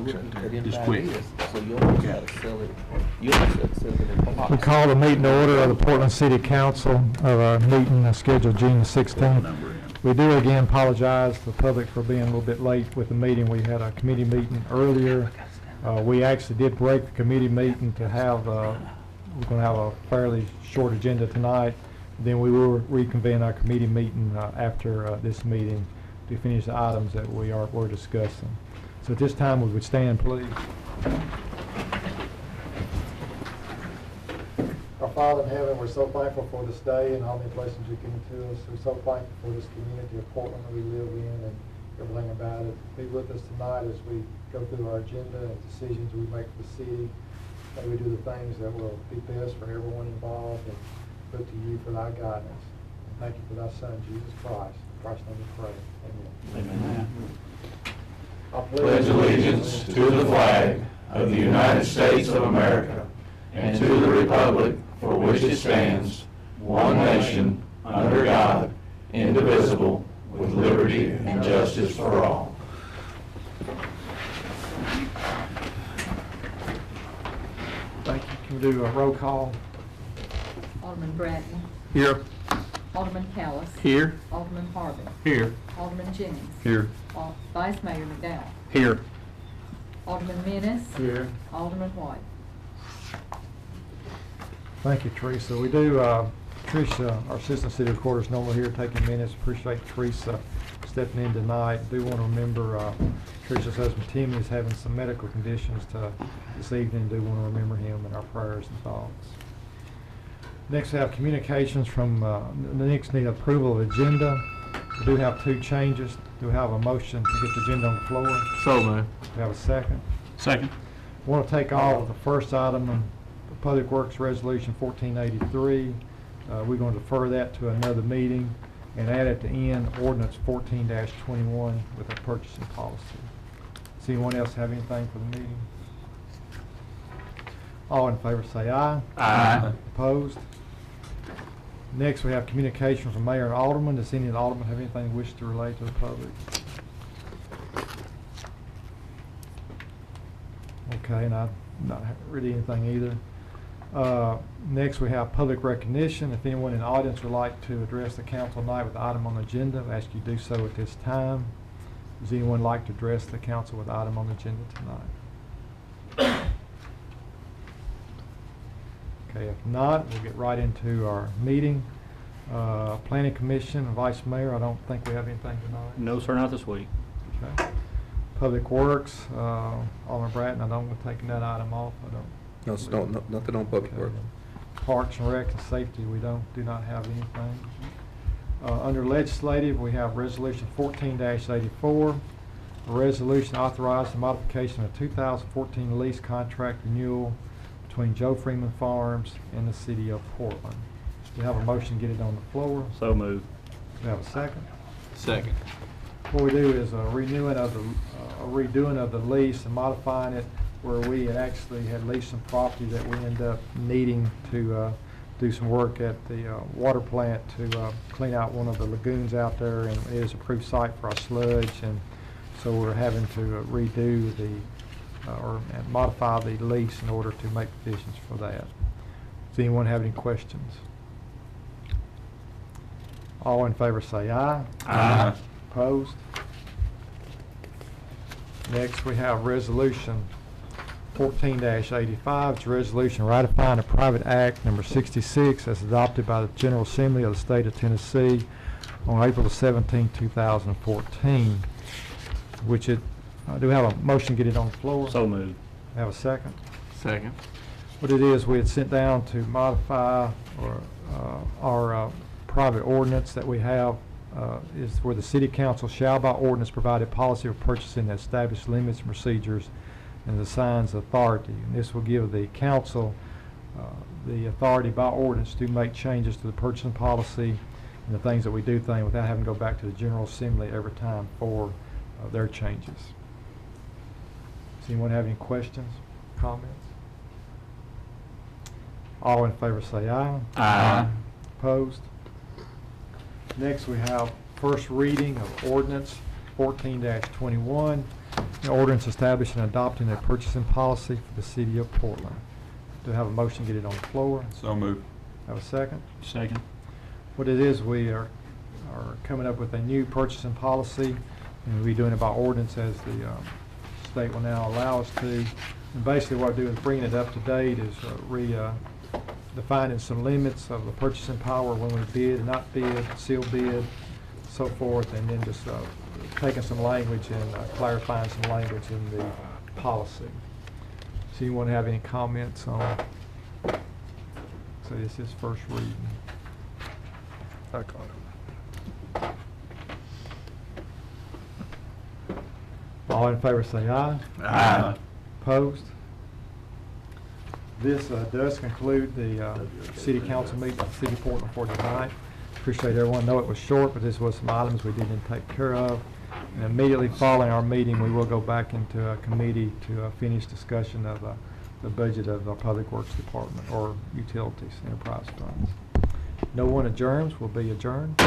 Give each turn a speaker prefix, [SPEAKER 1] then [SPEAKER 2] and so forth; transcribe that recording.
[SPEAKER 1] looking at in
[SPEAKER 2] Just
[SPEAKER 1] 5
[SPEAKER 2] quick.
[SPEAKER 1] years, so you'll know how to sell it. You'll know how to sell it in blocks.
[SPEAKER 3] We call the meeting to order of the Portland City Council of our meeting scheduled June the 16th. We do again apologize to the public for being a little bit late with the meeting. We had a committee meeting earlier. We actually did break the committee meeting to have, we're going to have a fairly short agenda tonight. Then we will reconvene our committee meeting after this meeting to finish the items that we're discussing. So at this time, we would stand, please. Our Father in heaven, we're so thankful for this day and all the blessings you've given to us. We're so thankful for this community of Portland that we live in and everything about it. Be with us tonight as we go through our agenda and decisions we make for the city. May we do the things that will be best for everyone involved and look to you for thy guidance. And thank you for thy Son, Jesus Christ. In Christ's name we pray. Amen.
[SPEAKER 2] Amen.
[SPEAKER 3] I
[SPEAKER 4] Pledge allegiance to the flag of the United States of America and to the republic for which it stands, one nation, under God, indivisible, with liberty and justice for all.
[SPEAKER 3] Thank you. Can we do a roll call?
[SPEAKER 5] Alderman Bratton.
[SPEAKER 2] Here.
[SPEAKER 5] Alderman Callis.
[SPEAKER 2] Here.
[SPEAKER 5] Alderman Harvey.
[SPEAKER 2] Here.
[SPEAKER 5] Alderman Jennings.
[SPEAKER 2] Here.
[SPEAKER 5] Vice Mayor McDowell.
[SPEAKER 2] Here.
[SPEAKER 5] Alderman Menace.
[SPEAKER 3] Here.
[SPEAKER 5] Alderman White.
[SPEAKER 3] Thank you, Teresa. We do, Tricia, our Assistant City Recorder, is normally here taking minutes. Appreciate Teresa stepping in tonight. Do want to remember Tricia's husband Timmy is having some medical conditions this evening. Do want to remember him in our prayers and thoughts. Next, we have communications from, the next need approval of agenda. We do have 2 changes. Do we have a motion to get the agenda on the floor?
[SPEAKER 2] So moved.
[SPEAKER 3] Do we have a second?
[SPEAKER 2] Second.
[SPEAKER 3] I want to take off the first item on Public Works Resolution 1483. We're going to defer that to another meeting and add at the end Ordinance 14-21 with a purchasing policy. Does anyone else have anything for the meeting? All in favor say aye.
[SPEAKER 2] Aye.
[SPEAKER 3] Opposed? Next, we have communication from Mayor and Alderman. Does any of the Aldermen have anything they wish to relate to the public? Okay, not really anything either. Next, we have public recognition. If anyone in the audience would like to address the council tonight with the item on the agenda, I ask you to do so at this time. Does anyone like to address the council with the item on the agenda tonight? Okay, if not, we'll get right into our meeting. Planning Commission, Vice Mayor, I don't think we have anything tonight.
[SPEAKER 2] No, sir, not this week.
[SPEAKER 3] Okay. Public Works, Alderman Bratton, I don't want to take that item off. I don't.
[SPEAKER 6] No, nothing on Public Works.
[SPEAKER 3] Parks and Rec and Safety, we do not have anything. Under Legislative, we have Resolution 14-84, a resolution authorizing the modification of 2014 lease contract renewal between Joe Freeman Farms and the City of Portland. We have a motion to get it on the floor.
[SPEAKER 2] So moved.
[SPEAKER 3] We have a second.
[SPEAKER 2] Second.
[SPEAKER 3] What we do is a redoing of the lease and modifying it where we had actually had leased some property that we end up needing to do some work at the water plant to clean out one of the lagoons out there, and it is an approved site for our sludge, and so we're having to redo and modify the lease in order to make provisions for that. Does anyone have any questions? All in favor say aye.
[SPEAKER 2] Aye.
[SPEAKER 3] Opposed? Next, we have Resolution 14-85. It's a resolution ratifying a private act number 66 as adopted by the General Assembly of the State of Tennessee on April 17, 2014, which do we have a motion to get it on the floor?
[SPEAKER 2] So moved.
[SPEAKER 3] Have a second?
[SPEAKER 2] Second.
[SPEAKER 3] What it is, we had sent down to modify our private ordinance that we have is where the City Council shall by ordinance provide a policy of purchasing that established limits and procedures and assigns authority. And this will give the council the authority by ordinance to make changes to the purchasing policy and the things that we do without having to go back to the General Assembly every time for their changes. Does anyone have any questions, comments? All in favor say aye.
[SPEAKER 2] Aye.
[SPEAKER 3] Opposed? Next, we have first reading of ordinance 14-21. An ordinance establishing and adopting a purchasing policy for the city of Portland. Do I have a motion to get it on the floor?
[SPEAKER 4] So moved.
[SPEAKER 3] Have a second?
[SPEAKER 2] Second.
[SPEAKER 3] What it is, we are coming up with a new purchasing policy, and we'll be doing it by ordinance as the state will now allow us to. And basically what I do is bringing it up to date, is defining some limits of the purchasing power when we bid, not bid, seal bid, so forth, and then just taking some language and clarifying some language in the policy. So you want to have any comments on? So this is first reading.
[SPEAKER 6] I caught it.
[SPEAKER 3] All in favor say aye.
[SPEAKER 4] Aye.
[SPEAKER 3] Opposed? This does conclude the city council meeting of the city of Portland for tonight. Appreciate everyone. I know it was short, but this was some items we didn't take care of. And immediately following our meeting, we will go back into a committee to finish discussion of the budget of the Public Works Department or Utilities Enterprise Funds. No one adjourns, will be adjourned.